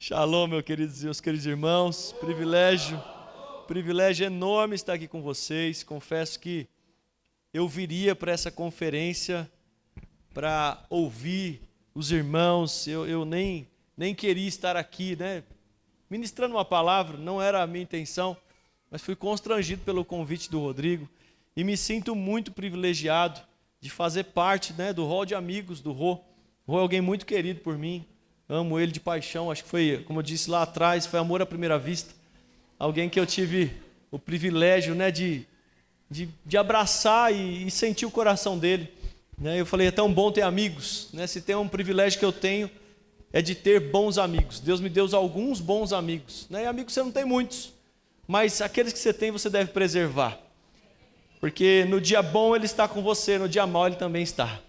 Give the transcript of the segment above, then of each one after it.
Shalom, meus queridos irmãos. Privilégio enorme estar aqui com vocês. Confesso que eu viria para essa conferência para ouvir os irmãos. Eu nem queria estar aqui, né? Ministrando uma palavra, não era a minha intenção, mas fui constrangido pelo convite do Rodrigo e me sinto muito privilegiado de fazer parte, né, do hall de amigos do Rô. O Rô é alguém muito querido por mim. Amo ele de paixão, acho que foi, como eu disse lá atrás, foi amor à primeira vista. Alguém que eu tive o privilégio, né, de abraçar e sentir o coração dele. Né? Eu falei, é tão bom ter amigos. Né? Se tem um privilégio que eu tenho, é de ter bons amigos. Deus me deu alguns bons amigos. Né? E amigos você não tem muitos, mas aqueles que você tem, você deve preservar. Porque no dia bom ele está com você, no dia mau ele também está.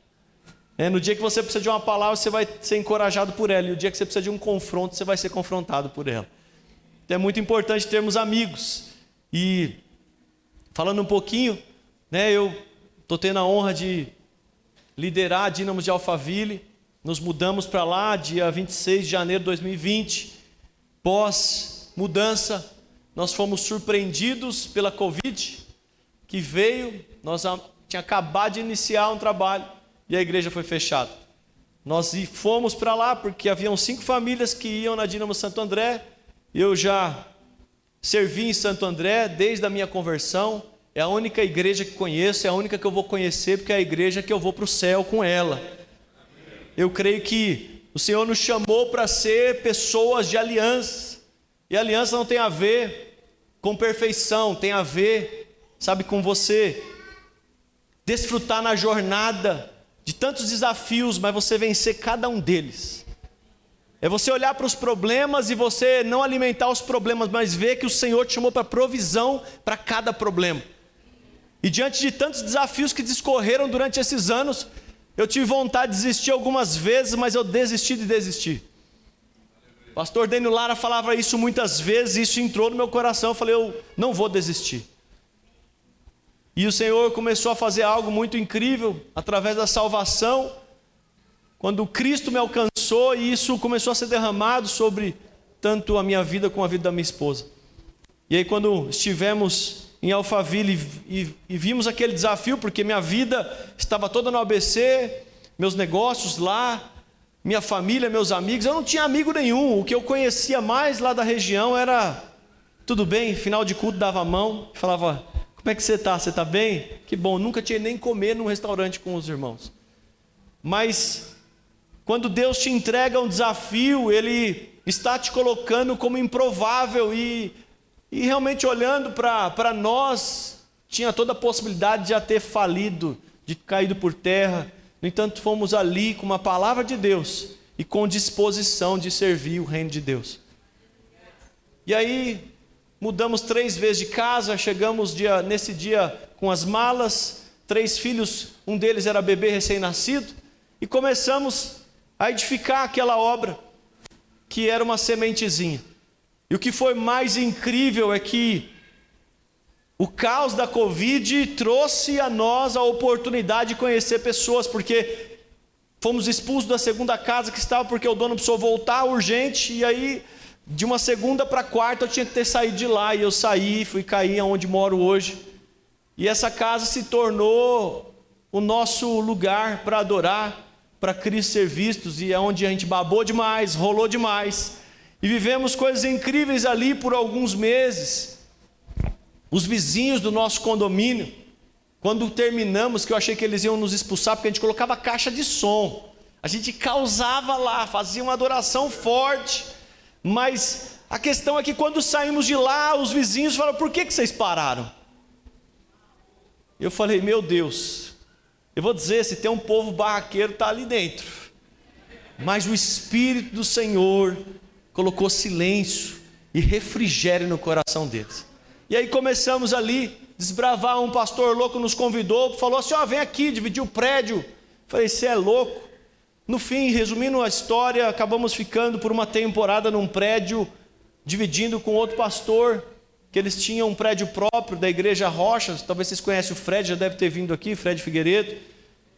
No dia que você precisa de uma palavra, você vai ser encorajado por ela. E no dia que você precisa de um confronto, você vai ser confrontado por ela. Então é muito importante termos amigos. E falando um pouquinho, né, eu estou tendo a honra de liderar a Dínamos de Alphaville. Nos mudamos para lá dia 26 de janeiro de 2020. Pós mudança, nós fomos surpreendidos pela Covid, que veio. Nós tínhamos acabado de iniciar um trabalho e a igreja foi fechada. Nós fomos para lá porque haviam 5 famílias que iam na Dínamo Santo André. Eu já servi em Santo André desde a minha conversão. É a única igreja que conheço, é a única que eu vou conhecer, porque é a igreja que eu vou para o céu com ela. Eu creio que o Senhor nos chamou para ser pessoas de aliança. E aliança não tem a ver com perfeição, tem a ver, sabe, com você desfrutar na jornada de tantos desafios, mas você vencer cada um deles. É você olhar para os problemas e você não alimentar os problemas, mas ver que o Senhor te chamou para provisão para cada problema. E diante de tantos desafios que discorreram durante esses anos, eu tive vontade de desistir algumas vezes, mas eu desisti de desistir. O pastor Dênio Lara falava isso muitas vezes, e isso entrou no meu coração. Eu falei, eu não vou desistir. E o Senhor começou a fazer algo muito incrível através da salvação, quando Cristo me alcançou, e isso começou a ser derramado sobre tanto a minha vida como a vida da minha esposa. E aí quando estivemos em Alphaville e vimos aquele desafio, porque minha vida estava toda no ABC, meus negócios lá, minha família, meus amigos, eu não tinha amigo nenhum. O que eu conhecia mais lá da região era, tudo bem, final de culto dava a mão, falava, como é que você está? Você está bem? Que bom, nunca tinha nem comer num restaurante com os irmãos. Mas quando Deus te entrega um desafio, Ele está te colocando como improvável e realmente olhando para nós, tinha toda a possibilidade de já ter falido, de caído por terra. No entanto, fomos ali com uma palavra de Deus e com disposição de servir o reino de Deus. E aí mudamos 3 vezes de casa, chegamos nesse dia com as malas, 3 filhos, um deles era bebê recém-nascido, e começamos a edificar aquela obra, que era uma sementezinha. E o que foi mais incrível é que o caos da Covid trouxe a nós a oportunidade de conhecer pessoas, porque fomos expulsos da segunda casa que estava, porque o dono precisou voltar urgente, e aí de uma segunda para quarta eu tinha que ter saído de lá, e eu saí, fui cair onde moro hoje, e essa casa se tornou o nosso lugar para adorar, para Cristo ser vistos, e é onde a gente babou demais, rolou demais, e vivemos coisas incríveis ali por alguns meses. Os vizinhos do nosso condomínio, quando terminamos, que eu achei que eles iam nos expulsar, porque a gente colocava caixa de som, a gente causava lá, fazia uma adoração forte. Mas a questão é que quando saímos de lá, os vizinhos falaram, por que vocês pararam? Eu falei, meu Deus, eu vou dizer, se tem um povo barraqueiro, está ali dentro. Mas o Espírito do Senhor colocou silêncio e refrigério no coração deles. E aí começamos ali, desbravar. Um pastor louco nos convidou, falou assim, vem aqui, dividir o prédio. Eu falei, você é louco? No fim, resumindo a história, acabamos ficando por uma temporada num prédio, dividindo com outro pastor, que eles tinham um prédio próprio da Igreja Rocha. Talvez vocês conhecem o Fred, já deve ter vindo aqui, Fred Figueiredo.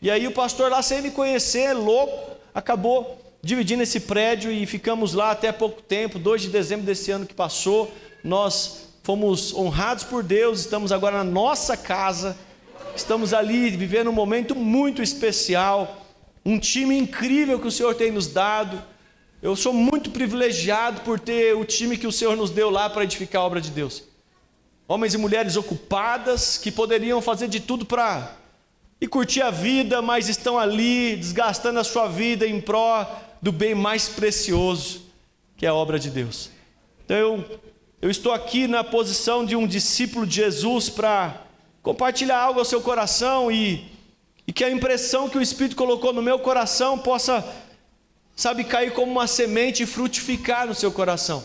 E aí o pastor lá, sem me conhecer, louco, acabou dividindo esse prédio e ficamos lá até pouco tempo, 2 de dezembro desse ano que passou. Nós fomos honrados por Deus, estamos agora na nossa casa, estamos ali vivendo um momento muito especial, um time incrível que o Senhor tem nos dado. Eu sou muito privilegiado por ter o time que o Senhor nos deu lá para edificar a obra de Deus. Homens e mulheres ocupadas, que poderiam fazer de tudo para ir curtir a vida, mas estão ali desgastando a sua vida em pró do bem mais precioso, que é a obra de Deus. Então eu estou aqui na posição de um discípulo de Jesus para compartilhar algo ao seu coração e que a impressão que o Espírito colocou no meu coração possa, cair como uma semente e frutificar no seu coração.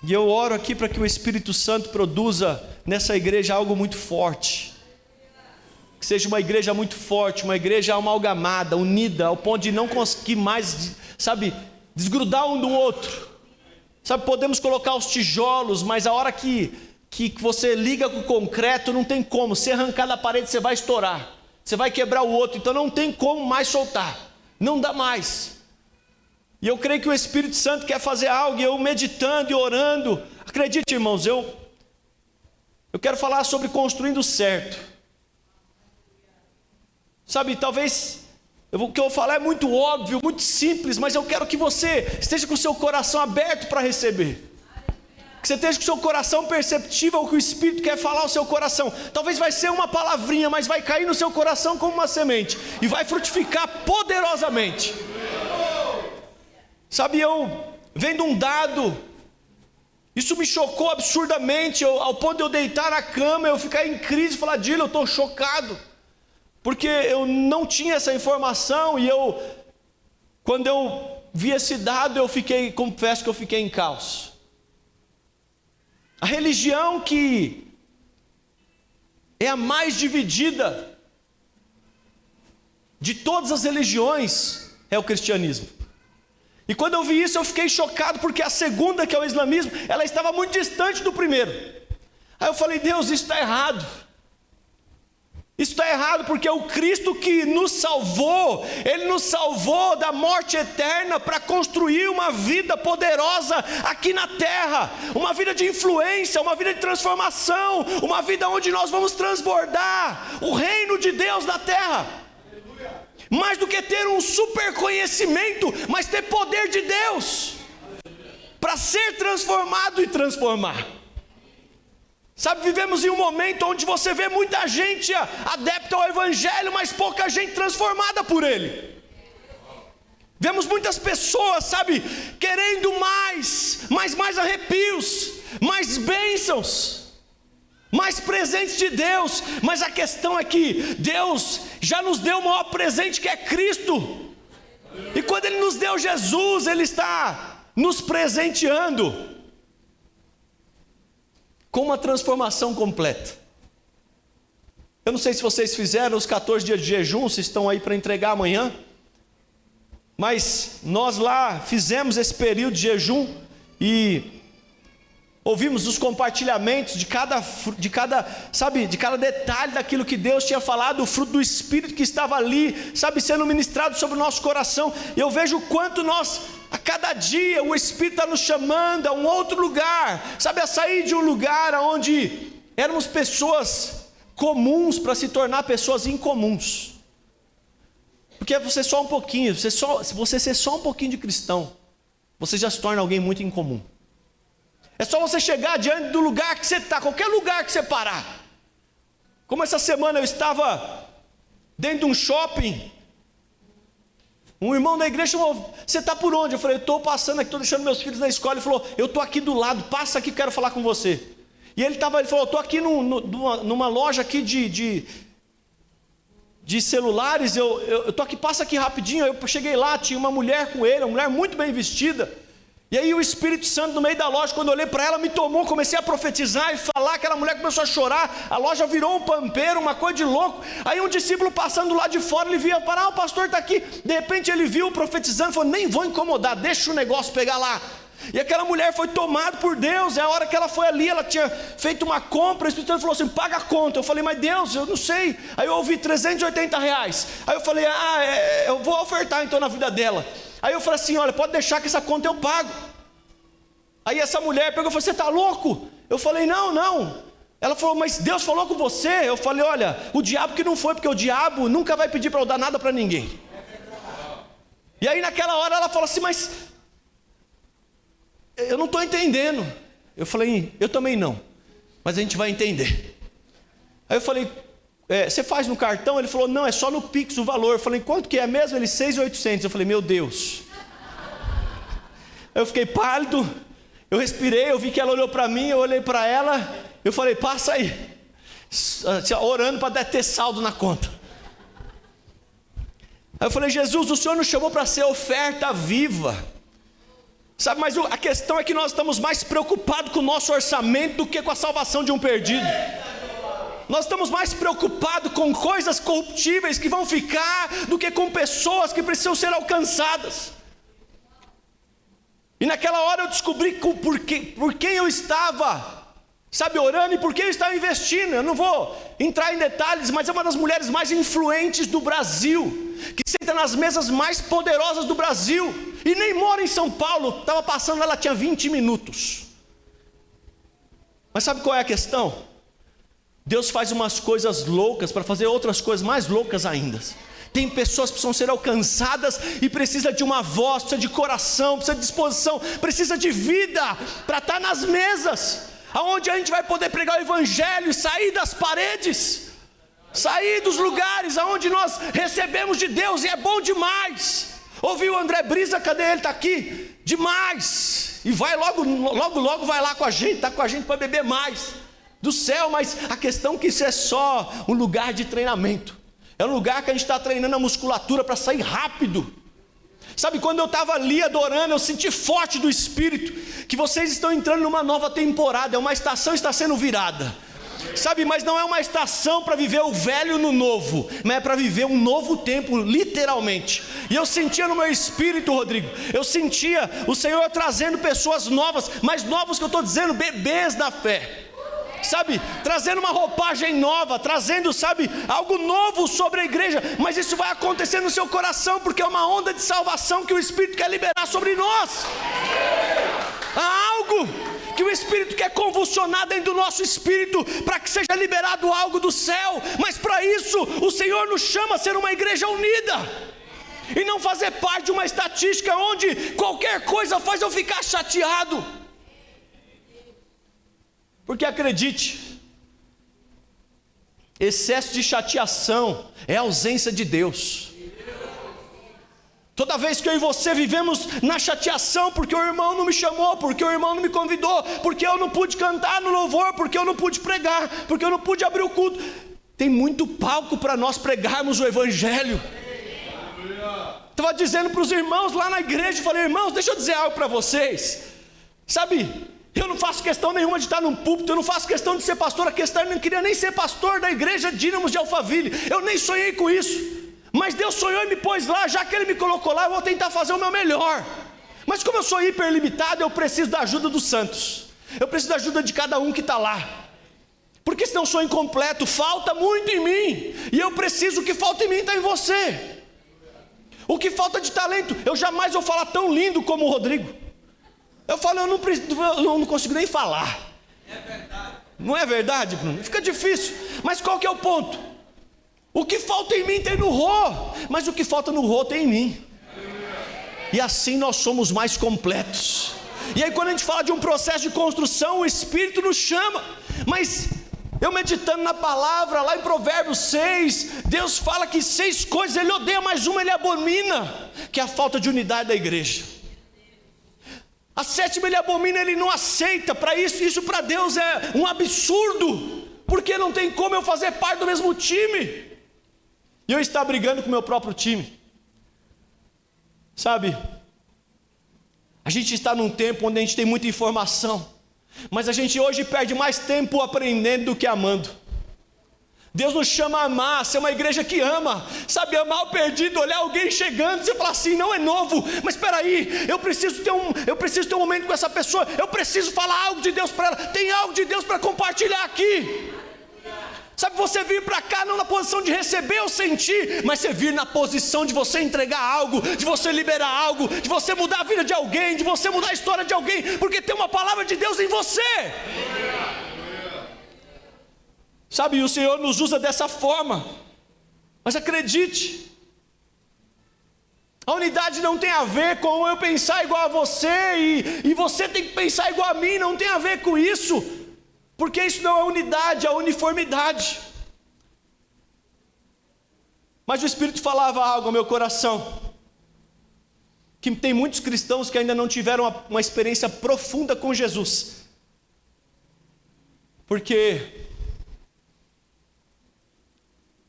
E eu oro aqui para que o Espírito Santo produza nessa igreja algo muito forte. Que seja uma igreja muito forte, uma igreja amalgamada, unida, ao ponto de não conseguir mais, desgrudar um do outro. Podemos colocar os tijolos, mas a hora que você liga com o concreto, não tem como. Se arrancar da parede, você vai estourar. Você vai quebrar o outro, então não tem como mais soltar. Não dá mais. E eu creio que o Espírito Santo quer fazer algo, e eu meditando e orando. Acredite, irmãos, eu quero falar sobre construindo certo. Talvez o que eu vou falar é muito óbvio, muito simples, mas eu quero que você esteja com o seu coração aberto para receber. Que você esteja com o seu coração perceptível ao que o Espírito quer falar ao seu coração. Talvez vai ser uma palavrinha, mas vai cair no seu coração como uma semente e vai frutificar poderosamente. Eu vendo um dado, isso me chocou absurdamente, ao ponto de eu deitar na cama, eu ficar em crise e falar: Dilo, eu estou chocado, porque eu não tinha essa informação, e quando eu vi esse dado, confesso que eu fiquei em caos. A religião que é a mais dividida de todas as religiões é o cristianismo. E quando eu vi isso, eu fiquei chocado, porque a segunda, que é o islamismo, ela estava muito distante do primeiro. Aí eu falei: Deus, isso está errado. Isso está errado, porque o Cristo que nos salvou, Ele nos salvou da morte eterna para construir uma vida poderosa aqui na terra, uma vida de influência, uma vida de transformação, uma vida onde nós vamos transbordar o reino de Deus na terra. Mais do que ter um super conhecimento, mas ter poder de Deus para ser transformado e transformar. Vivemos em um momento onde você vê muita gente adepta ao Evangelho, mas pouca gente transformada por ele. Vemos muitas pessoas, querendo mais arrepios, mais bênçãos, mais presentes de Deus. Mas a questão é que Deus já nos deu o maior presente, que é Cristo. E quando Ele nos deu Jesus, Ele está nos presenteando com uma transformação completa. Eu não sei se vocês fizeram os 14 dias de jejum, se estão aí para entregar amanhã, mas nós lá fizemos esse período de jejum e ouvimos os compartilhamentos de cada detalhe daquilo que Deus tinha falado, o fruto do Espírito que estava ali, sendo ministrado sobre o nosso coração. E eu vejo o quanto nós, a cada dia, o Espírito está nos chamando a um outro lugar, a sair de um lugar onde éramos pessoas comuns para se tornar pessoas incomuns. Porque você só um pouquinho, se você ser só um pouquinho de cristão, você já se torna alguém muito incomum. É só você chegar diante do lugar que você está, qualquer lugar que você parar. Como essa semana eu estava dentro de um shopping, um irmão da igreja falou: você está por onde? Eu falei: eu estou passando aqui, estou deixando meus filhos na escola. Ele falou: eu estou aqui do lado, passa aqui, quero falar com você. E ele falou: eu estou aqui numa loja aqui de celulares, eu estou aqui, passa aqui rapidinho. Eu cheguei lá, tinha uma mulher com ele, uma mulher muito bem vestida. E aí o Espírito Santo no meio da loja, quando eu olhei para ela, me tomou, comecei a profetizar e falar. Aquela mulher começou a chorar, a loja virou um pampeiro, uma coisa de louco. Aí um discípulo passando lá de fora, ele via, o pastor está aqui. De repente ele viu profetizando, falou: nem vou incomodar, deixa o negócio pegar lá. E aquela mulher foi tomada por Deus. É a hora que ela foi ali, ela tinha feito uma compra, o Espírito Santo falou assim: paga a conta. Eu falei: mas Deus, eu não sei. Aí eu ouvi R$380. Aí eu falei: eu vou ofertar então na vida dela. Aí eu falei assim: olha, pode deixar que essa conta eu pago. Aí essa mulher pegou e falou: você está louco? Eu falei: não. Ela falou: mas Deus falou com você? Eu falei: olha, o diabo que não foi, porque o diabo nunca vai pedir para eu dar nada para ninguém. E aí naquela hora ela falou assim: mas eu não estou entendendo. Eu falei: eu também não, mas a gente vai entender. Aí eu falei: você faz no cartão? Ele falou: não, é só no Pix o valor. Eu falei: quanto que é mesmo? Ele: 6.800. Eu falei: meu Deus. Eu fiquei pálido, eu respirei, eu vi que ela olhou para mim, eu olhei para ela, eu falei: passa aí, orando para ter saldo na conta. Aí eu falei: Jesus, o Senhor nos chamou para ser oferta viva, sabe, mas a questão é que nós estamos mais preocupados com o nosso orçamento do que com a salvação de um perdido. Nós estamos mais preocupados com coisas corruptíveis que vão ficar do que com pessoas que precisam ser alcançadas. E naquela hora eu descobri por quem eu estava, sabe, orando, e por quem eu estava investindo. Eu não vou entrar em detalhes, mas é uma das mulheres mais influentes do Brasil, que senta nas mesas mais poderosas do Brasil, e nem mora em São Paulo. Estava passando, ela tinha 20 minutos. Mas sabe qual é a questão? Deus faz umas coisas loucas para fazer outras coisas mais loucas ainda. Tem pessoas que precisam ser alcançadas e precisa de uma voz, precisa de coração, precisa de disposição, precisa de vida para estar nas mesas, aonde a gente vai poder pregar o evangelho e sair das paredes, sair dos lugares aonde nós recebemos de Deus. E é bom demais. Ouviu o André Brisa? Cadê ele? Está aqui. Demais. E vai logo vai lá com a gente, está com a gente para beber mais do céu. Mas a questão é que isso é só um lugar de treinamento. É um lugar que a gente está treinando a musculatura para sair rápido. Sabe, quando eu estava ali adorando, eu senti forte do Espírito que vocês estão entrando numa nova temporada. É uma estação, está sendo virada, sabe, mas não é uma estação para viver o velho no novo, mas é para viver um novo tempo, literalmente. E eu sentia no meu espírito, Rodrigo, eu sentia o Senhor trazendo pessoas novas, mais novas que eu estou dizendo, bebês da fé, sabe, trazendo uma roupagem nova, trazendo, sabe, algo novo sobre a igreja. Mas isso vai acontecer no seu coração, porque é uma onda de salvação que o Espírito quer liberar sobre nós. Há algo que o Espírito quer convulsionar dentro do nosso espírito, para que seja liberado algo do céu. Mas para isso o Senhor nos chama a ser uma igreja unida, e não fazer parte de uma estatística onde qualquer coisa faz eu ficar chateado. Porque acredite, excesso de chateação é ausência de Deus. Toda vez que eu e você vivemos na chateação, porque o irmão não me chamou, porque o irmão não me convidou, porque eu não pude cantar no louvor, porque eu não pude pregar, porque eu não pude abrir o culto, tem muito palco para nós pregarmos o evangelho. Estava dizendo para os irmãos lá na igreja, falei: irmãos, deixa eu dizer algo para vocês, sabe, eu não faço questão nenhuma de estar num púlpito, eu não faço questão de ser pastor. A questão, eu não queria nem ser pastor da igreja Dínamos de Alphaville, eu nem sonhei com isso, mas Deus sonhou e me pôs lá. Já que Ele me colocou lá, eu vou tentar fazer o meu melhor. Mas como eu sou hiperlimitado, eu preciso da ajuda dos santos, eu preciso da ajuda de cada um que está lá, porque senão eu sou incompleto, falta muito em mim, e eu preciso, o que falta em mim está em você. O que falta de talento, eu jamais vou falar tão lindo como o Rodrigo. Eu falo, eu não consigo nem falar. É verdade. Não é verdade, Bruno? Fica difícil. Mas qual que é o ponto? O que falta em mim tem no Rô, mas o que falta no Rô tem em mim. E assim nós somos mais completos. E aí quando a gente fala de um processo de construção, o Espírito nos chama. Mas eu meditando na palavra, lá em Provérbios 6, Deus fala que 6 coisas Ele odeia, mas uma Ele abomina, que é a falta de unidade da igreja. A 7ª Ele abomina, Ele não aceita. Para isso para Deus é um absurdo, porque não tem como eu fazer parte do mesmo time e eu estar brigando com o meu próprio time. Sabe, a gente está num tempo onde a gente tem muita informação, mas a gente hoje perde mais tempo aprendendo do que amando. Deus nos chama a amar, ser uma igreja que ama, sabe, amar o perdido, olhar alguém chegando, você falar assim, não é novo, mas espera aí, eu preciso ter um momento com essa pessoa, eu preciso falar algo de Deus para ela, tem algo de Deus para compartilhar aqui. Sabe, você vir para cá não na posição de receber ou sentir, mas você vir na posição de você entregar algo, de você liberar algo, de você mudar a vida de alguém, de você mudar a história de alguém, porque tem uma palavra de Deus em você. Sabe, e o Senhor nos usa dessa forma, mas acredite, a unidade não tem a ver com eu pensar igual a você, e você tem que pensar igual a mim, não tem a ver com isso, porque isso não é unidade, é uniformidade. Mas o Espírito falava algo ao meu coração, que tem muitos cristãos que ainda não tiveram uma experiência profunda com Jesus, porque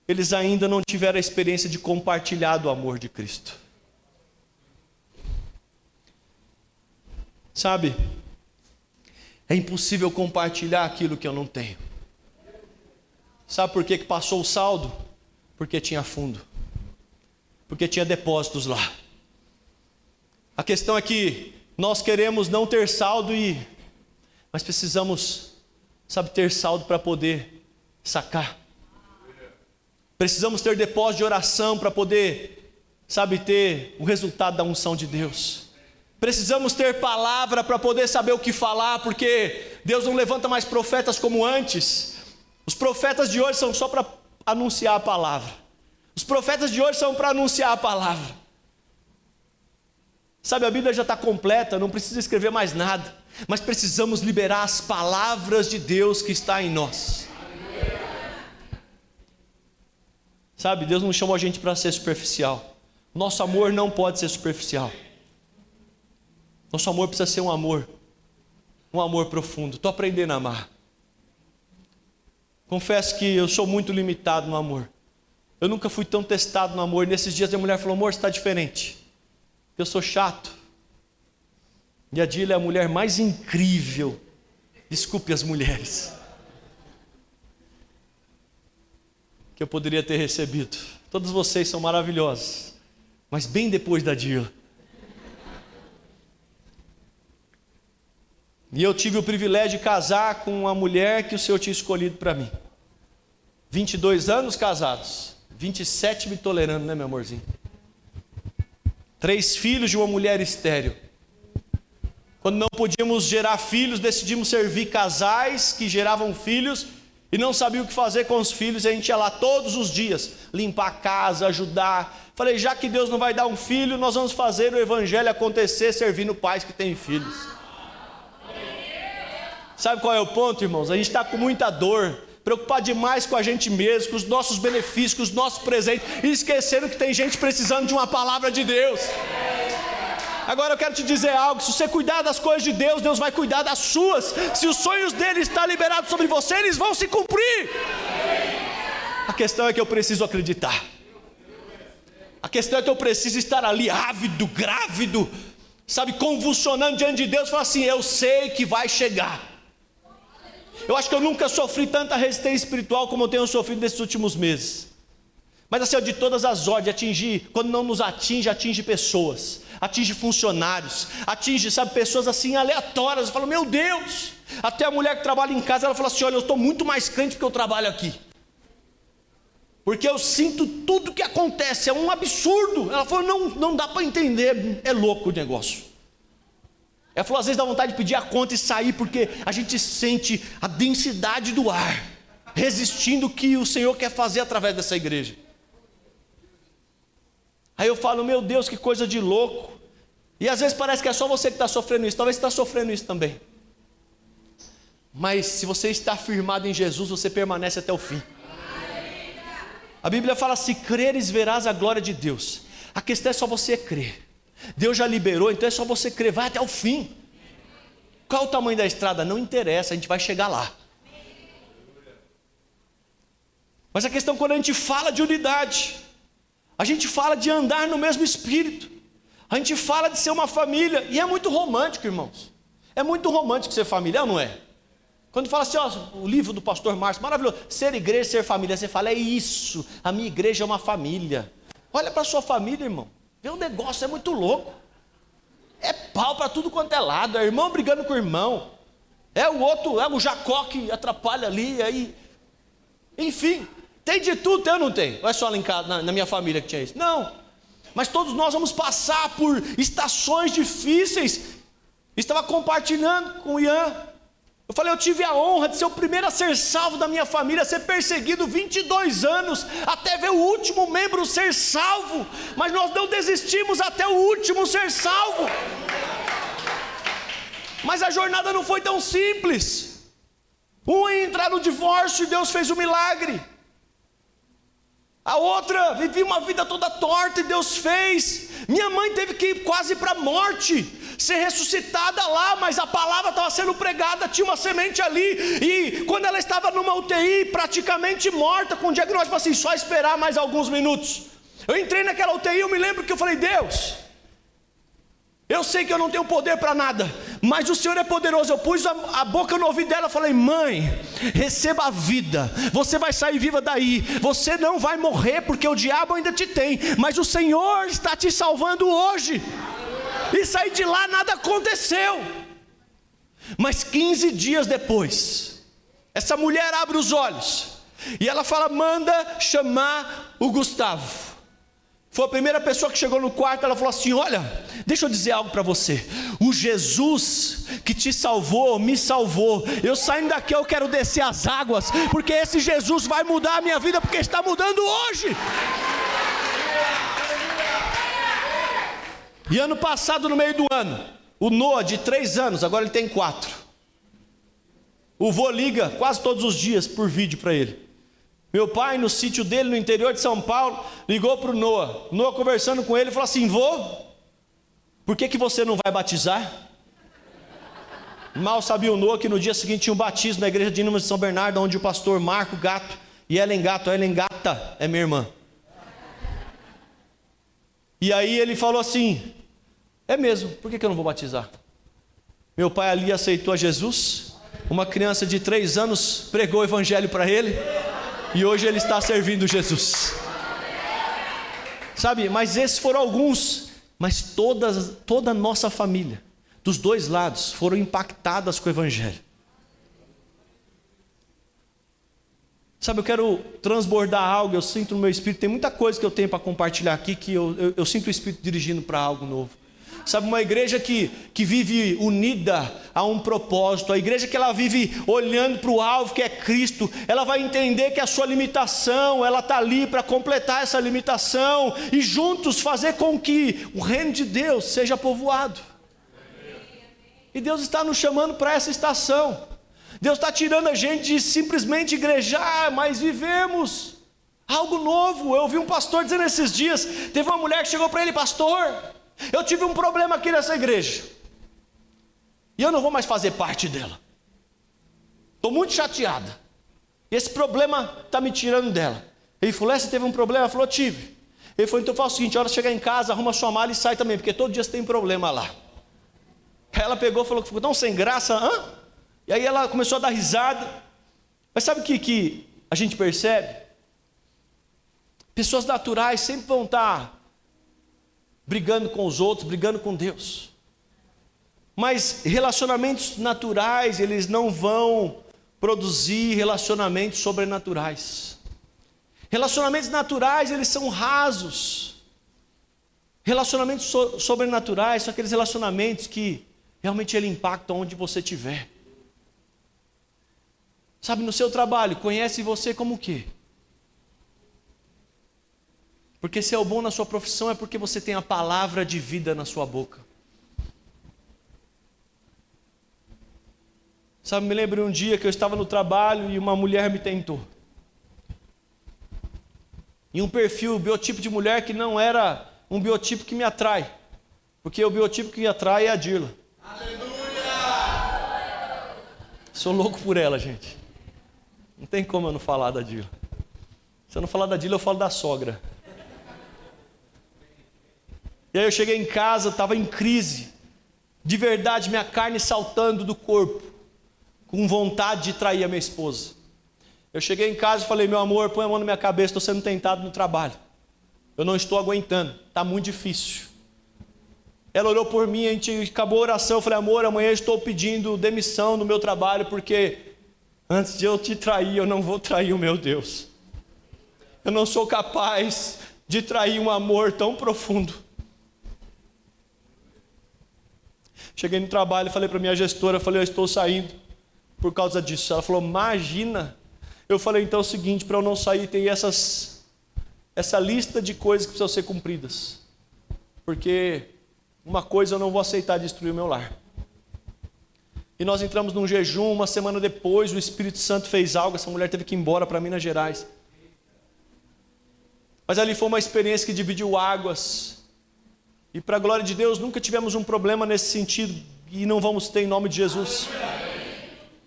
eles ainda não tiveram a experiência de compartilhar do amor de Cristo. Sabe, é impossível compartilhar aquilo que eu não tenho. Sabe por que passou o saldo? Porque tinha fundo, porque tinha depósitos lá. A questão é que nós queremos não ter saldo, mas precisamos, sabe, ter saldo para poder sacar. Precisamos ter depósito de oração para poder, sabe, ter o resultado da unção de Deus. Precisamos ter palavra para poder saber o que falar, porque Deus não levanta mais profetas como antes. Os profetas de hoje são só para anunciar a palavra. Os profetas de hoje são para anunciar a palavra. Sabe, a Bíblia já está completa, não precisa escrever mais nada, mas precisamos liberar as palavras de Deus que está em nós. Sabe, Deus não chamou a gente para ser superficial. Nosso amor não pode ser superficial. Nosso amor precisa ser um amor profundo. Estou aprendendo a amar. Confesso que eu sou muito limitado no amor. Eu nunca fui tão testado no amor. Nesses dias a mulher falou, amor, você está diferente. Eu sou chato. E a Dília é a mulher mais incrível. Desculpe as mulheres. Que eu poderia ter recebido. Todos vocês são maravilhosos, mas bem depois da Dília. E eu tive o privilégio de casar com uma mulher que o Senhor tinha escolhido para mim. 22 anos casados, 27 me tolerando, né, meu amorzinho? 3 filhos de uma mulher estéril. Quando não podíamos gerar filhos, decidimos servir casais que geravam filhos e não sabiam o que fazer com os filhos, e a gente ia lá todos os dias, limpar a casa, ajudar. Falei, já que Deus não vai dar um filho, nós vamos fazer o evangelho acontecer servindo pais que têm filhos. Sabe qual é o ponto, irmãos? A gente está com muita dor, preocupado demais com a gente mesmo, com os nossos benefícios, com os nossos presentes, e esquecendo que tem gente precisando de uma palavra de Deus. Agora eu quero te dizer algo, se você cuidar das coisas de Deus, Deus vai cuidar das suas. Se os sonhos dele estão liberados sobre você, eles vão se cumprir. A questão é que eu preciso acreditar. A questão é que eu preciso estar ali ávido, grávido, sabe, convulsionando diante de Deus, falar assim, eu sei que vai chegar. Eu acho que eu nunca sofri tanta resistência espiritual como eu tenho sofrido nesses últimos meses. Mas assim, de todas as ordens, atingir, quando não nos atinge, atinge pessoas, atinge funcionários, atinge, sabe, pessoas assim aleatórias. Eu falo, meu Deus, até a mulher que trabalha em casa, ela fala assim, olha, eu estou muito mais crente porque eu trabalho aqui. Porque eu sinto tudo que acontece, é um absurdo. Ela falou, não dá para entender, é louco o negócio. Ela falou, às vezes dá vontade de pedir a conta e sair, porque a gente sente a densidade do ar, resistindo o que o Senhor quer fazer através dessa igreja. Aí eu falo, meu Deus, que coisa de louco. E às vezes parece que é só você que está sofrendo isso, talvez você está sofrendo isso também. Mas se você está firmado em Jesus, você permanece até o fim. A Bíblia fala, se creres verás a glória de Deus. A questão é só você crer. Deus já liberou, então é só você crer, vai até o fim. Qual é o tamanho da estrada? Não interessa, a gente vai chegar lá. Mas a questão, quando a gente fala de unidade, a gente fala de andar no mesmo espírito, a gente fala de ser uma família, e é muito romântico, irmãos. É muito romântico ser família, não é? Quando fala assim, ó, o livro do pastor Márcio, maravilhoso, ser igreja, ser família, você fala, é isso, a minha igreja é uma família. Olha para a sua família, irmão, vê o negócio, é muito louco. É pau para tudo quanto é lado, é irmão brigando com irmão, é o outro, é o Jacó que atrapalha ali, aí, enfim, tem de tudo, tem ou não tem? Ou é só lá em casa, na minha família que tinha isso? Não, mas todos nós vamos passar por estações difíceis. Estava compartilhando com o Ian, eu falei, eu tive a honra de ser o primeiro a ser salvo da minha família, ser perseguido 22 anos, até ver o último membro ser salvo, mas nós não desistimos até o último ser salvo. Mas a jornada não foi tão simples. Um ia entrar no divórcio e Deus fez um milagre. A outra vivia uma vida toda torta e Deus fez. Minha mãe teve que ir quase para a morte, ser ressuscitada lá, mas a palavra estava sendo pregada, tinha uma semente ali, e quando ela estava numa UTI, praticamente morta, com o diagnóstico assim, só esperar mais alguns minutos. Eu entrei naquela UTI, eu me lembro que eu falei, Deus, eu sei que eu não tenho poder para nada, mas o Senhor é poderoso. Eu pus a boca no ouvido dela, falei, mãe, receba a vida, você vai sair viva daí, você não vai morrer, porque o diabo ainda te tem, mas o Senhor está te salvando hoje. E saí de lá, nada aconteceu. Mas 15 dias depois, essa mulher abre os olhos, e ela fala, manda chamar o Gustavo. Foi a primeira pessoa que chegou no quarto. Ela falou assim, olha, deixa eu dizer algo para você, o Jesus que te salvou, me salvou. Eu saindo daqui, eu quero descer as águas, porque esse Jesus vai mudar a minha vida, porque está mudando hoje. E ano passado, no meio do ano, o Noah de 3 anos, agora ele tem 4. O vô liga quase todos os dias por vídeo para ele. Meu pai, no sítio dele, no interior de São Paulo, ligou para o Noah. Noah conversando com ele, falou assim, vô, por que você não vai batizar? Mal sabia o Noah que no dia seguinte tinha um batismo na igreja de Inês de São Bernardo, onde o pastor Marco Gato e Ellen Gato, a Ellen Gata é minha irmã. E aí ele falou assim, é mesmo, por que eu não vou batizar? Meu pai ali aceitou a Jesus, uma criança de 3 anos pregou o evangelho para ele, e hoje ele está servindo Jesus. Sabe, mas esses foram alguns, mas toda a nossa família, dos 2 lados, foram impactadas com o evangelho. Sabe, eu quero transbordar algo, eu sinto no meu espírito, tem muita coisa que eu tenho para compartilhar aqui, que eu sinto o Espírito dirigindo para algo novo. Sabe, uma igreja que vive unida a um propósito, a igreja que ela vive olhando para o alvo que é Cristo, ela vai entender que a sua limitação, ela está ali para completar essa limitação, e juntos fazer com que o reino de Deus seja povoado. E Deus está nos chamando para essa estação. Deus está tirando a gente de simplesmente igrejar, mas vivemos algo novo. Eu ouvi um pastor dizendo esses dias, teve uma mulher que chegou para ele, pastor, eu tive um problema aqui nessa igreja, e eu não vou mais fazer parte dela, estou muito chateada, esse problema está me tirando dela. Ele falou, você teve um problema? Ela falou, tive. Ele falou, então faz o seguinte, a hora de chegar em casa, arruma sua mala e sai também, porque todo dia você tem problema lá. Aí ela pegou e falou que ficou tão sem graça, e aí ela começou a dar risada. Mas sabe o que a gente percebe? Pessoas naturais sempre vão estar brigando com os outros, brigando com Deus. Mas relacionamentos naturais, eles não vão produzir relacionamentos sobrenaturais. Relacionamentos naturais, eles são rasos. Relacionamentos sobrenaturais são aqueles relacionamentos que realmente ele impacta onde você estiver. Sabe, no seu trabalho, conhece você como o quê? Porque se é bom na sua profissão é porque você tem a palavra de vida na sua boca. Sabe, me lembro um dia que eu estava no trabalho e uma mulher me tentou. E um perfil, biotipo de mulher que não era um biotipo que me atrai. Porque o biotipo que me atrai é a Dirla. Aleluia! Sou louco por ela, gente. Não tem como eu não falar da Dirla. Se eu não falar da Dirla, eu falo da sogra. E aí eu cheguei em casa, estava em crise. De verdade, minha carne saltando do corpo. com vontade de trair a minha esposa. Eu cheguei em casa e falei: meu amor, põe a mão na minha cabeça, estou sendo tentado no trabalho. Eu não estou aguentando, está muito difícil. Ela orou por mim, a gente acabou a oração, eu falei: amor, amanhã eu estou pedindo demissão do meu trabalho, porque antes de eu te trair, eu não vou trair o meu Deus. Eu não sou capaz de trair um amor tão profundo. Cheguei no trabalho e falei para minha gestora, falei: eu estou saindo por causa disso. Ela falou: imagina. Eu falei: então é o seguinte, para eu não sair tem essa lista de coisas que precisam ser cumpridas. Porque uma coisa eu não vou aceitar: destruir o meu lar. E nós entramos num jejum, uma semana depois o Espírito Santo fez algo, essa mulher teve que ir embora para Minas Gerais. Mas ali foi uma experiência que dividiu águas. E para a glória de Deus, nunca tivemos um problema nesse sentido, e não vamos ter em nome de Jesus.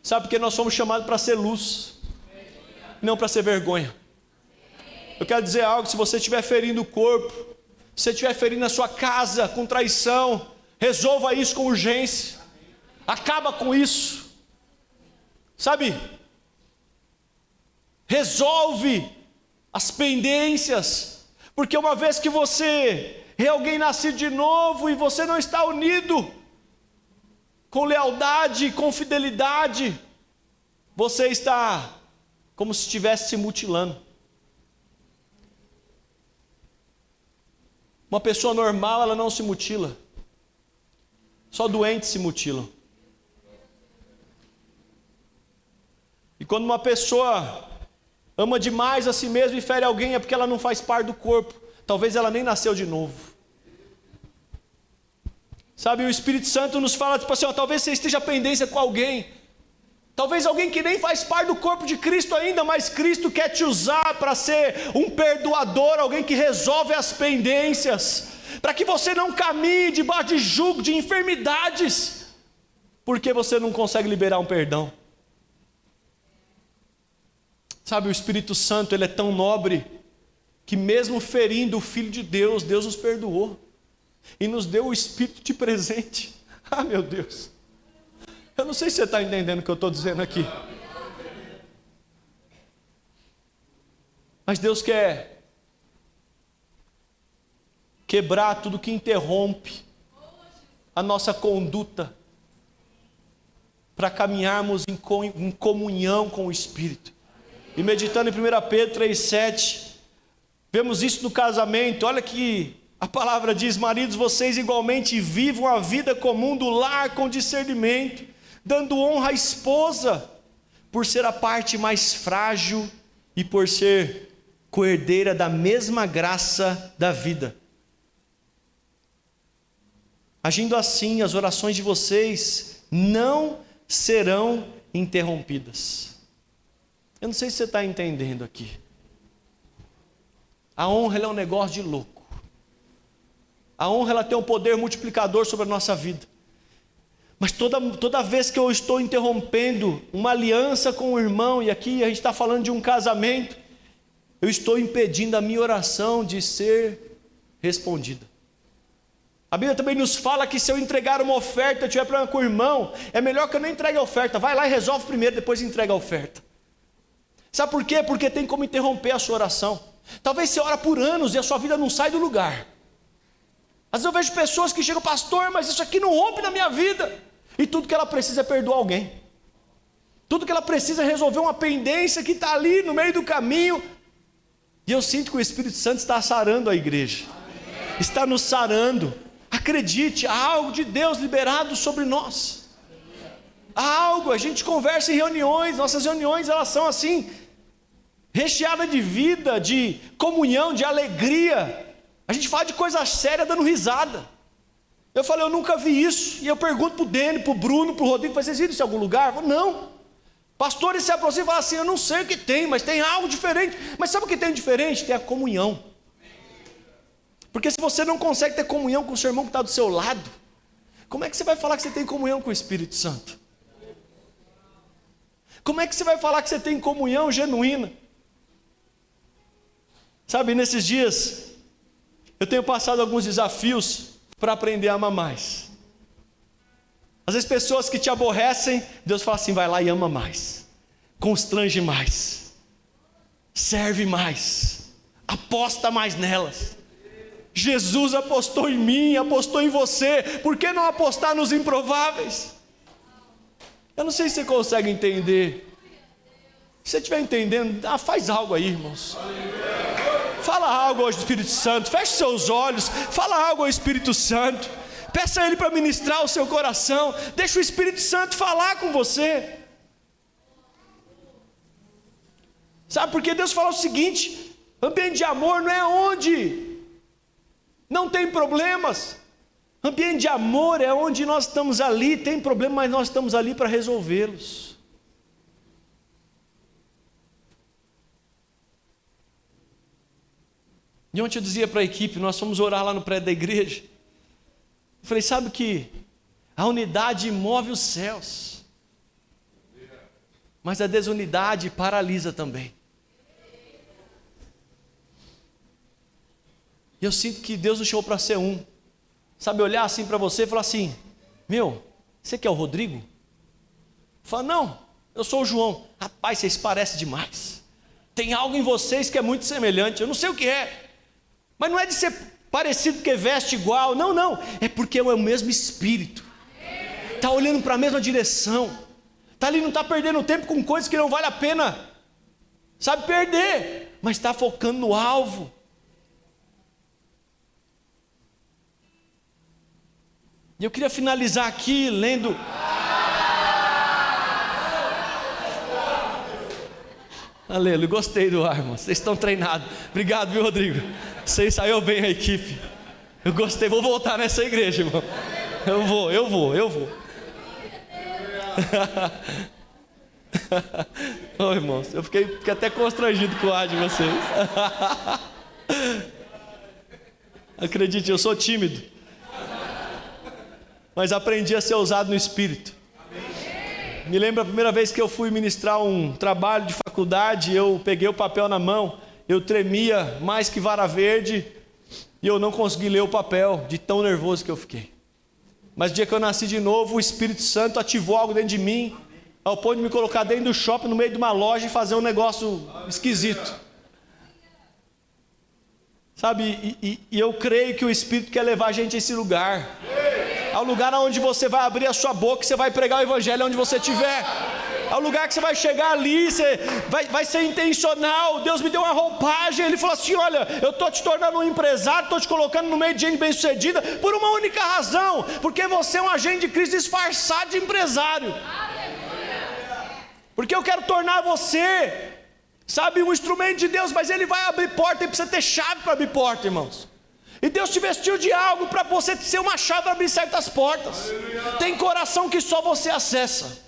Sabe, porque nós somos chamados para ser luz, não para ser vergonha. Eu quero dizer algo: se você estiver ferindo o corpo, se você estiver ferindo a sua casa com traição, resolva isso com urgência. Acaba com isso. Sabe? Resolve as pendências, porque uma vez que você é alguém nascido de novo e você não está unido com lealdade, com fidelidade, você está como se estivesse se mutilando. Uma pessoa normal, ela não se mutila. Só doentes se mutilam. E quando uma pessoa ama demais a si mesma e fere alguém, é porque ela não faz parte do corpo. Talvez ela nem nasceu de novo. Sabe, o Espírito Santo nos fala, tipo assim, talvez você esteja pendência com alguém. Talvez alguém que nem faz parte do corpo de Cristo ainda, mas Cristo quer te usar para ser um perdoador, alguém que resolve as pendências, para que você não caminhe debaixo de jugo, de enfermidades, porque você não consegue liberar um perdão. Sabe, o Espírito Santo, ele é tão nobre, que mesmo ferindo o Filho de Deus, Deus nos perdoou, e nos deu o Espírito de presente. Ah, meu Deus, eu não sei se você está entendendo o que eu estou dizendo aqui, mas Deus quer quebrar tudo que interrompe a nossa conduta, para caminharmos em comunhão com o Espírito. E meditando em 1 Pedro 3,7, vemos isso no casamento. Olha que a palavra diz: maridos, vocês igualmente vivam a vida comum do lar com discernimento, dando honra à esposa, por ser a parte mais frágil e por ser coerdeira da mesma graça da vida. Agindo assim, as orações de vocês não serão interrompidas. Eu não sei se você está entendendo aqui. A honra, ela é um negócio de louco. A honra, ela tem um poder multiplicador sobre a nossa vida. Mas toda vez que eu estou interrompendo uma aliança com o irmão, e aqui a gente está falando de um casamento, eu estou impedindo a minha oração de ser respondida. A Bíblia também nos fala que se eu entregar uma oferta, eu tiver problema com o irmão, é melhor que eu não entregue a oferta. Vai lá e resolve primeiro, depois entrega a oferta. Sabe por quê? Porque tem como interromper a sua oração. Talvez você ora por anos e a sua vida não sai do lugar. Às vezes eu vejo pessoas que chegam: pastor, mas isso aqui não rompe na minha vida. E tudo que ela precisa é perdoar alguém. Tudo que ela precisa é resolver uma pendência que está ali no meio do caminho. E eu sinto que o Espírito Santo está sarando a igreja. Está nos sarando. Acredite, há algo de Deus liberado sobre nós. Há algo, a gente conversa em reuniões, nossas reuniões elas são assim, recheadas de vida, de comunhão, de alegria. A gente fala de coisa séria dando risada. Eu falei: eu nunca vi isso. E eu pergunto para o Dene, para o Bruno, para o Rodrigo: vocês viram isso em algum lugar? Eu falo: não. Pastores se aproximam e falam assim: eu não sei o que tem, mas tem algo diferente. Mas sabe o que tem diferente? Tem a comunhão. Porque se você não consegue ter comunhão com o seu irmão que está do seu lado, como é que você vai falar que você tem comunhão com o Espírito Santo? Como é que você vai falar que você tem comunhão genuína? Sabe, nesses dias eu tenho passado alguns desafios para aprender a amar mais. Às vezes pessoas que te aborrecem, Deus fala assim, vai lá e ama mais, constrange mais, serve mais, aposta mais nelas. Jesus apostou em mim, apostou em você, por que não apostar nos improváveis? Eu não sei se você consegue entender. Se você estiver entendendo, faz algo aí, irmãos. Fala algo ao Espírito Santo, feche seus olhos, fala algo ao Espírito Santo, peça a Ele para ministrar o seu coração, deixa o Espírito Santo falar com você. Sabe, porque Deus fala o seguinte, ambiente de amor não é onde não tem problemas, ambiente de amor é onde nós estamos ali, tem problema, mas nós estamos ali para resolvê-los. E ontem eu dizia para a equipe, nós fomos orar lá no prédio da igreja, eu falei, sabe que a unidade move os céus, mas a desunidade paralisa também. E eu sinto que Deus nos chamou para ser um. Sabe, olhar assim para você e falar assim, você que é o Rodrigo? Fala, não, eu sou o João. Rapaz, vocês parecem demais. Tem algo em vocês que é muito semelhante, eu não sei o que é. Mas não é de ser parecido porque veste igual, não, é porque é o mesmo Espírito, está olhando para a mesma direção, está ali, não está perdendo tempo com coisas que não vale a pena, sabe, perder, mas está focando no alvo. E eu queria finalizar aqui lendo aleluia, gostei do ar, irmão. Vocês estão treinados. Obrigado, viu, Rodrigo? Você ensaiou bem a equipe. Eu gostei, vou voltar nessa igreja, irmão. Eu vou. Ô, irmãos, eu fiquei até constrangido com o ar de vocês. Acredite, eu sou tímido, mas aprendi a ser ousado no Espírito. Me lembro a primeira vez que eu fui ministrar um trabalho de faculdade, eu peguei o papel na mão, eu tremia mais que vara verde, e eu não consegui ler o papel, de tão nervoso que eu fiquei. Mas no dia que eu nasci de novo, o Espírito Santo ativou algo dentro de mim, ao ponto de me colocar dentro do shopping, no meio de uma loja, e fazer um negócio esquisito. Sabe, e eu creio que o Espírito quer levar a gente a esse lugar. Ao lugar onde você vai abrir a sua boca e você vai pregar o Evangelho onde você estiver. Ao lugar que você vai chegar ali, você vai ser intencional. Deus me deu uma roupagem, Ele falou assim, olha, eu estou te tornando um empresário, estou te colocando no meio de gente bem sucedida, por uma única razão, porque você é um agente de Cristo disfarçado de empresário. Porque eu quero tornar você, sabe, um instrumento de Deus, mas Ele vai abrir porta, e precisa ter chave para abrir porta, irmãos. E Deus te vestiu de algo para você ser uma chave para abrir certas portas. Tem coração que só você acessa.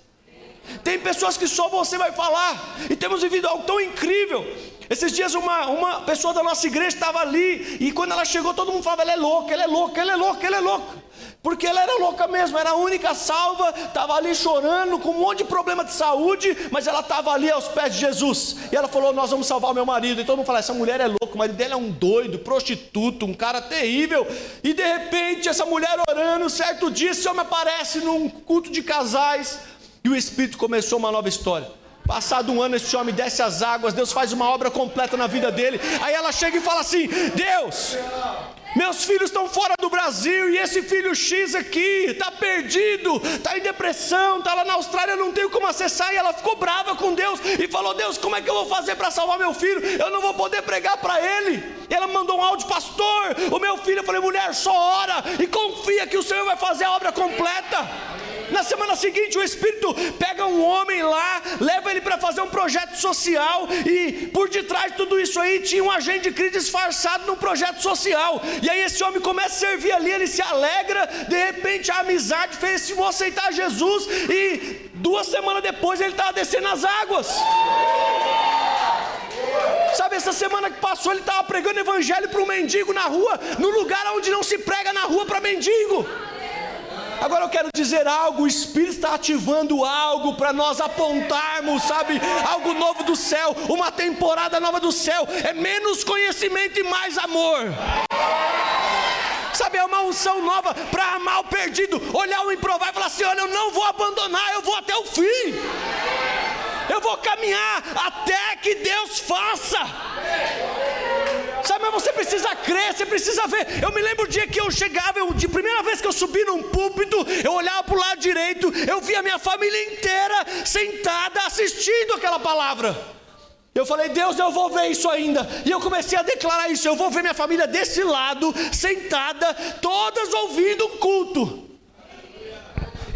Tem pessoas que só você vai falar. E temos vivido algo tão incrível. Esses dias uma pessoa da nossa igreja estava ali, e quando ela chegou todo mundo falava, ela é louca, ela é louca, ela é louca, ela é louca. Porque ela era louca mesmo, era a única salva, estava ali chorando, com um monte de problema de saúde, mas ela estava ali aos pés de Jesus. E ela falou, nós vamos salvar o meu marido. E todo mundo falou, essa mulher é louca, o marido dela é um doido, prostituto, um cara terrível. E de repente essa mulher orando, certo dia esse homem aparece num culto de casais, e o Espírito começou uma nova história. Passado um ano esse homem desce as águas, Deus faz uma obra completa na vida dele. Aí ela chega e fala assim, Deus, meus filhos estão fora do Brasil, e esse filho X aqui está perdido, está em depressão, está lá na Austrália, não tenho como acessar. E ela ficou brava com Deus e falou, Deus, como é que eu vou fazer para salvar meu filho? Eu não vou poder pregar para ele. E ela mandou um áudio, pastor, o meu filho. Eu falei, mulher, só ora e confia que o Senhor vai fazer a obra completa. Na semana seguinte o Espírito pega um homem lá, leva ele para fazer um projeto social, e por detrás de tudo isso aí tinha um agente de Cristo disfarçado num projeto social. E aí esse homem começa a servir ali, ele se alegra, de repente a amizade fez esse moço aceitar Jesus, e 2 semanas depois ele estava descendo as águas. Sabe, essa semana que passou ele estava pregando evangelho para um mendigo na rua, no lugar onde não se prega na rua para mendigo. Agora eu quero dizer algo, o Espírito está ativando algo para nós apontarmos, sabe, algo novo do céu, uma temporada nova do céu, é menos conhecimento e mais amor. Sabe, é uma unção nova para amar o perdido, olhar o improvável e falar assim: olha, eu não vou abandonar, eu vou até o fim. Eu vou caminhar até que Deus faça. Sabe, mas você precisa crer, você precisa ver. Eu me lembro o dia que eu chegava, de primeira vez que eu subi num púlpito, eu olhava para o lado direito, eu via a minha família inteira sentada assistindo aquela palavra. Eu falei: Deus, eu vou ver isso ainda. E eu comecei a declarar isso: eu vou ver minha família desse lado, sentada, todas ouvindo o culto.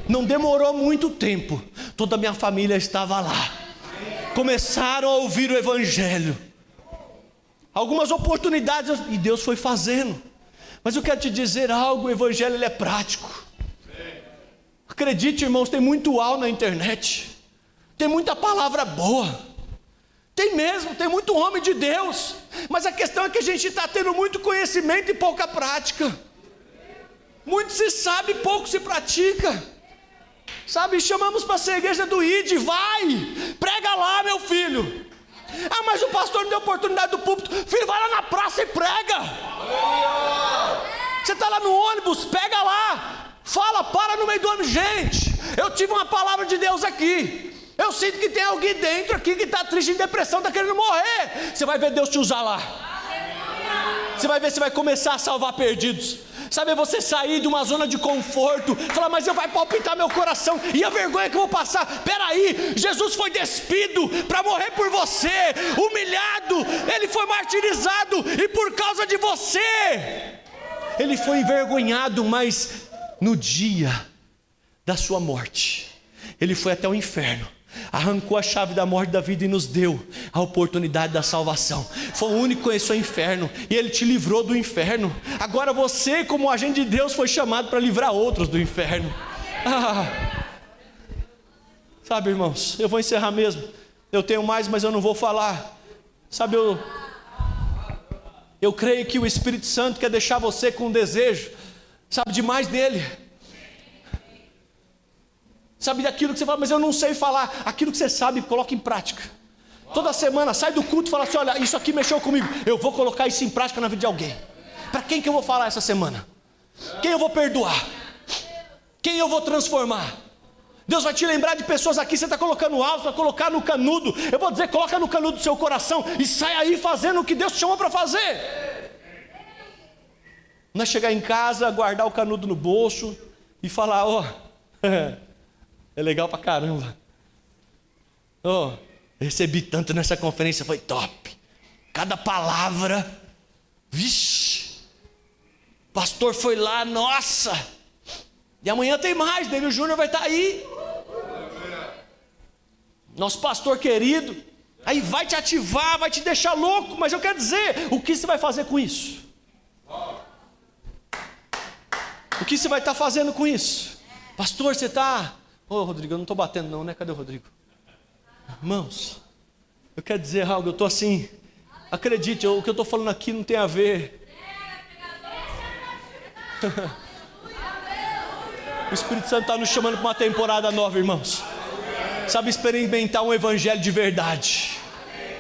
Não demorou muito tempo, toda a minha família estava lá. Começaram a ouvir o evangelho. Algumas oportunidades, e Deus foi fazendo. Mas eu quero te dizer algo: o evangelho ele é prático. Acredite, irmãos, tem muito uau na internet, tem muita palavra boa, tem mesmo, tem muito homem de Deus. Mas a questão é que a gente está tendo muito conhecimento e pouca prática. Muito se sabe, pouco se pratica. Sabe, chamamos para ser a igreja do ID, vai, prega lá, meu filho. Ah, mas o pastor não deu oportunidade do púlpito. Filho, vai lá na praça e prega. Você está lá no ônibus, pega lá, fala, para no meio do ônibus. Gente, eu tive uma palavra de Deus aqui. Eu sinto que tem alguém dentro aqui que está triste, em depressão, está querendo morrer. Você vai ver Deus te usar lá. Você vai ver, você vai começar a salvar perdidos. Sabe, você sair de uma zona de conforto, falar: mas eu vai palpitar meu coração, e a vergonha que eu vou passar. Peraí, Jesus foi despido para morrer por você, humilhado, ele foi martirizado, e por causa de você, ele foi envergonhado, mas no dia da sua morte, ele foi até o inferno, arrancou a chave da morte e da vida e nos deu a oportunidade da salvação. Foi o único que conheceu o inferno, e ele te livrou do inferno. Agora você, como agente de Deus, foi chamado para livrar outros do inferno. Sabe, irmãos, eu vou encerrar mesmo. Eu tenho mais, mas eu não vou falar. Sabe, eu creio que o Espírito Santo quer deixar você com um desejo, sabe, de mais dele. Sabe, daquilo que você fala: mas eu não sei falar. Aquilo que você sabe, coloque em prática. Toda semana sai do culto e fala assim: olha, isso aqui mexeu comigo, eu vou colocar isso em prática na vida de alguém. Para quem que eu vou falar essa semana? Quem eu vou perdoar? Quem eu vou transformar? Deus vai te lembrar de pessoas aqui. Você está colocando alto, vai colocar no canudo. Eu vou dizer: coloca no canudo do seu coração e sai aí fazendo o que Deus te chamou para fazer. Não é chegar em casa, guardar o canudo no bolso e falar: ó, é legal pra caramba. Eu recebi tanto nessa conferência, foi top. Cada palavra, vixe, pastor foi lá, nossa. E amanhã tem mais, David Júnior vai estar aí. Nosso pastor querido, aí vai te ativar, vai te deixar louco. Mas eu quero dizer, o que você vai fazer com isso? O que você vai estar fazendo com isso? Pastor, você está... Ô, Rodrigo, eu não estou batendo não, né? Cadê o Rodrigo? Irmãos, eu quero dizer algo, eu estou assim, acredite, o que eu estou falando aqui não tem a ver. O Espírito Santo está nos chamando para uma temporada nova, irmãos. Sabe, experimentar um evangelho de verdade.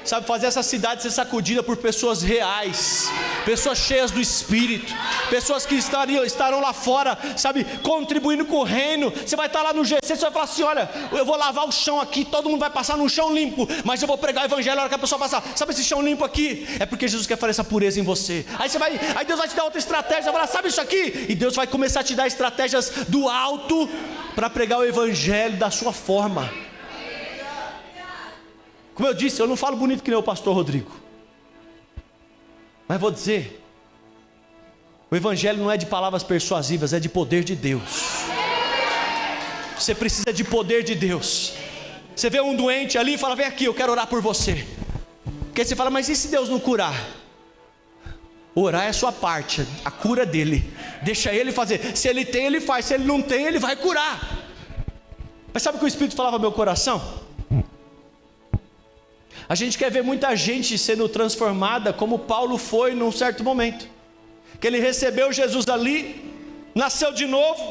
Sabe, fazer essa cidade ser sacudida por pessoas reais, pessoas cheias do Espírito, pessoas que estarão lá fora, sabe, contribuindo com o reino. Você vai estar lá no GC, você vai falar assim: olha, eu vou lavar o chão aqui, todo mundo vai passar num chão limpo, mas eu vou pregar o evangelho na hora que a pessoa passar. Sabe, esse chão limpo aqui é porque Jesus quer fazer essa pureza em você. Aí Deus vai te dar outra estratégia, vai falar: sabe isso aqui? E Deus vai começar a te dar estratégias do alto para pregar o evangelho da sua forma. Como eu disse, eu não falo bonito que nem o pastor Rodrigo, mas vou dizer, o evangelho não é de palavras persuasivas, é de poder de Deus. Você precisa de poder de Deus. Você vê um doente ali e fala: vem aqui, eu quero orar por você. Porque você fala: mas e se Deus não curar? Orar é a sua parte, a cura dele, deixa ele fazer. Se ele tem, ele faz, se ele não tem, ele vai curar. Mas sabe o que o Espírito falava no meu coração? A gente quer ver muita gente sendo transformada como Paulo foi num certo momento, que ele recebeu Jesus ali, nasceu de novo,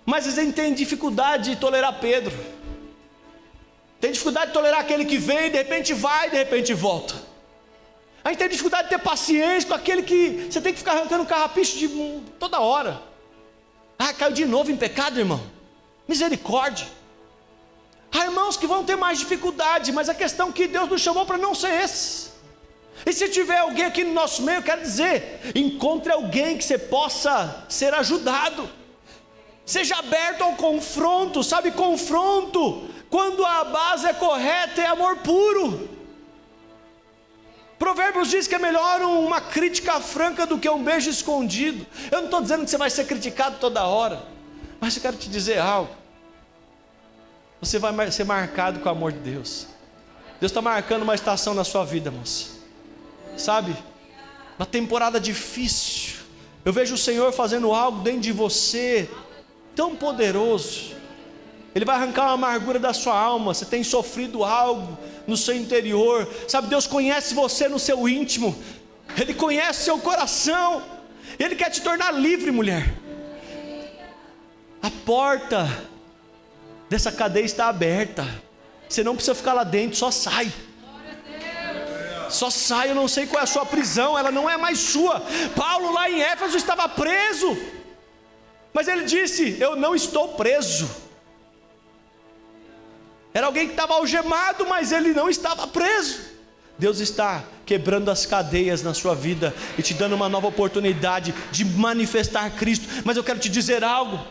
mas ele tem dificuldade de tolerar Pedro, tem dificuldade de tolerar aquele que vem, de repente vai, de repente volta. A gente tem dificuldade de ter paciência com aquele que você tem que ficar arrancando carrapicho toda hora. Ah, caiu de novo em pecado, irmão. Misericórdia. Há irmãos que vão ter mais dificuldade, mas a questão é que Deus nos chamou para não ser esses. E se tiver alguém aqui no nosso meio, eu quero dizer, encontre alguém que você possa ser ajudado. Seja aberto ao confronto, sabe, confronto, quando a base é correta, é amor puro. Provérbios diz que é melhor uma crítica franca do que um beijo escondido. Eu não estou dizendo que você vai ser criticado toda hora, mas eu quero te dizer algo. Você vai ser marcado com o amor de Deus. Deus está marcando uma estação na sua vida, moça. Sabe, uma temporada difícil. Eu vejo o Senhor fazendo algo dentro de você tão poderoso. Ele vai arrancar uma amargura da sua alma. Você tem sofrido algo no seu interior. Sabe, Deus conhece você no seu íntimo. Ele conhece seu coração. Ele quer te tornar livre, mulher. A porta dessa cadeia está aberta. Você não precisa ficar lá dentro, só sai. Só sai, eu não sei qual é a sua prisão, ela não é mais sua. Paulo lá em Éfeso estava preso, mas ele disse: eu não estou preso. Era alguém que estava algemado, mas ele não estava preso. Deus está quebrando as cadeias na sua vida e te dando uma nova oportunidade de manifestar Cristo. Mas eu quero te dizer algo: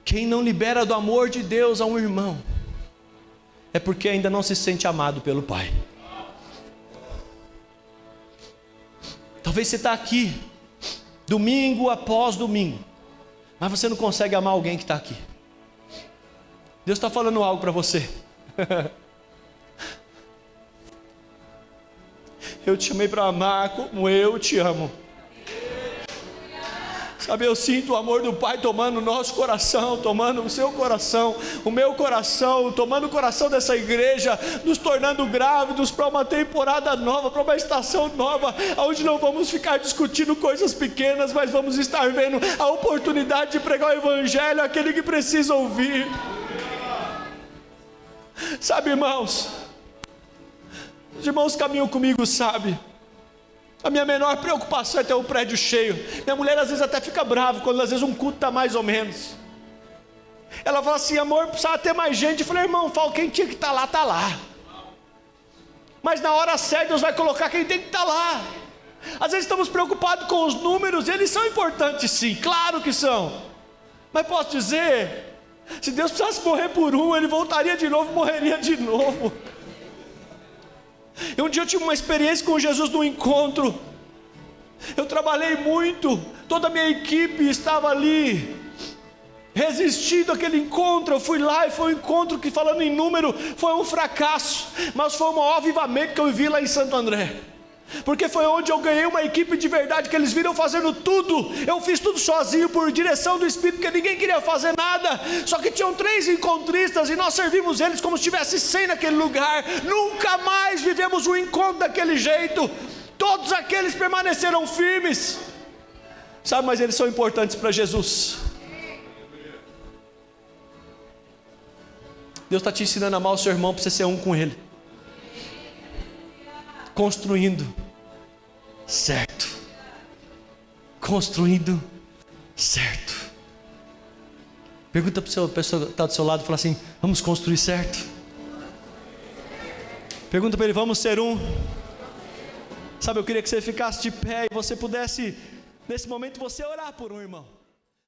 quem não libera do amor de Deus a um irmão, é porque ainda não se sente amado pelo Pai. Talvez você está aqui, domingo após domingo, mas você não consegue amar alguém que está aqui. Deus está falando algo para você. Eu te chamei para amar como eu te amo. Sabe, eu sinto o amor do Pai tomando o nosso coração, tomando o seu coração, o meu coração, tomando o coração dessa igreja, nos tornando grávidos para uma temporada nova, para uma estação nova, onde não vamos ficar discutindo coisas pequenas, mas vamos estar vendo a oportunidade de pregar o Evangelho àquele que precisa ouvir. Sabe, irmãos, os irmãos caminham comigo, sabe? A minha menor preocupação é ter o prédio cheio. Minha mulher às vezes até fica brava quando às vezes um culto está mais ou menos. Ela fala assim: amor, precisava ter mais gente. Eu falei: irmão, fala, quem tinha que estar lá, está lá. Mas na hora certa Deus vai colocar quem tem que estar lá. Às vezes estamos preocupados com os números. Eles são importantes sim, claro que são. Mas posso dizer, se Deus precisasse morrer por um, Ele voltaria de novo, morreria de novo. E um dia eu tive uma experiência com Jesus num encontro. Eu trabalhei muito, toda a minha equipe estava ali, resistindo àquele encontro. Eu fui lá e foi um encontro que, falando em número, foi um fracasso, mas foi o maior avivamento que eu vivi lá em Santo André. Porque foi onde eu ganhei uma equipe de verdade, que eles viram fazendo tudo. Eu fiz tudo sozinho, por direção do Espírito, porque ninguém queria fazer nada. Só que tinham 3 encontristas e nós servimos eles como se tivesse 100 naquele lugar. Nunca mais vivemos um encontro daquele jeito. Todos aqueles permaneceram firmes. Sabe, mas eles são importantes para Jesus. Deus está te ensinando a amar o seu irmão para você ser um com ele. Construindo certo. Construindo certo. Pergunta para a pessoa que está do seu lado, fala assim: vamos construir certo? Pergunta para ele: vamos ser um? Sabe, eu queria que você ficasse de pé e você pudesse, nesse momento, você orar por um irmão.